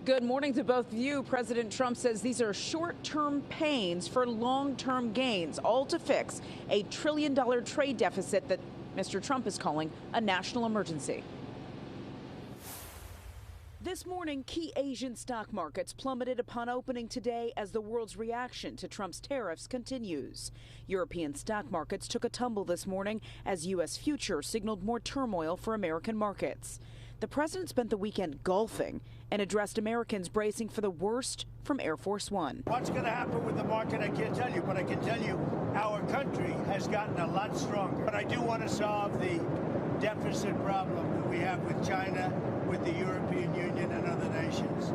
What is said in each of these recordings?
Good morning to both of you. President Trump says these are short-term pains for long-term gains, all to fix a $1 trillion trade deficit that Mr. Trump is calling a national emergency. This morning, key Asian stock markets plummeted upon opening today as the world's reaction to Trump's tariffs continues. European stock markets took a tumble this morning as U.S. futures signaled more turmoil for American markets. The president spent the weekend golfing and addressed Americans bracing for the worst from Air Force One. What's going to happen with the market, I can't tell you, but I can tell you our country has gotten a lot stronger. But I do want to solve the deficit problem that we have with China, with the European Union and other nations.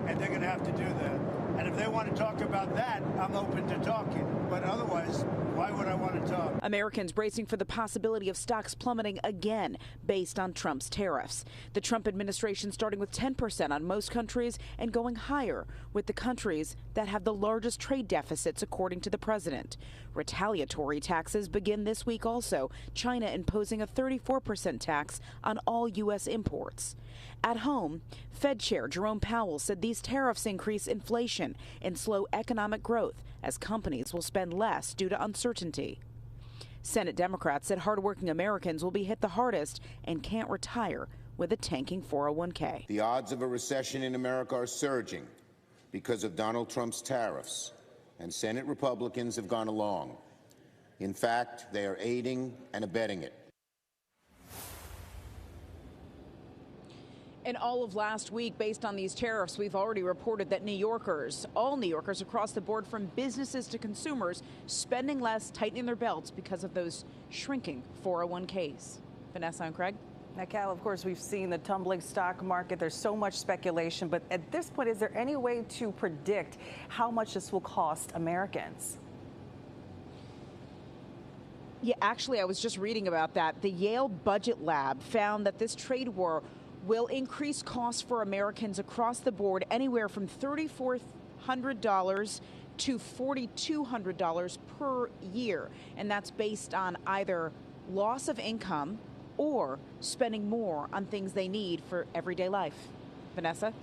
And they're going to have to do that. And if they want to talk about that, I'm open to talking. But otherwise, why would I want to talk? Americans bracing for the possibility of stocks plummeting again based on Trump's tariffs. The Trump administration starting with 10% on most countries and going higher with the countries that have the largest trade deficits, according to the president. Retaliatory taxes begin this week also, China imposing a 34% tax on all U.S. imports. At home, Fed Chair Jerome Powell said these tariffs increase inflation and slow economic growth as companies will spend less due to uncertainty. Senate Democrats said hardworking Americans will be hit the hardest and can't retire with a tanking 401k. The odds of a recession in America are surging because of Donald Trump's tariffs, and Senate Republicans have gone along. In fact, they are aiding and abetting it. In all of last week, based on these tariffs, we've already reported that New Yorkers, all New Yorkers across the board, from businesses to consumers, spending less, tightening their belts because of those shrinking 401ks. Vanessa and Craig? Now, Cal, of course, we've seen the tumbling stock market. There's so much speculation. But at this point, is there any way to predict how much this will cost Americans? Yeah, actually, I was just reading about that. The Yale Budget Lab found that this trade war will increase costs for Americans across the board anywhere from $3,400 to $4,200 per year. And that's based on either loss of income or spending more on things they need for everyday life. Vanessa?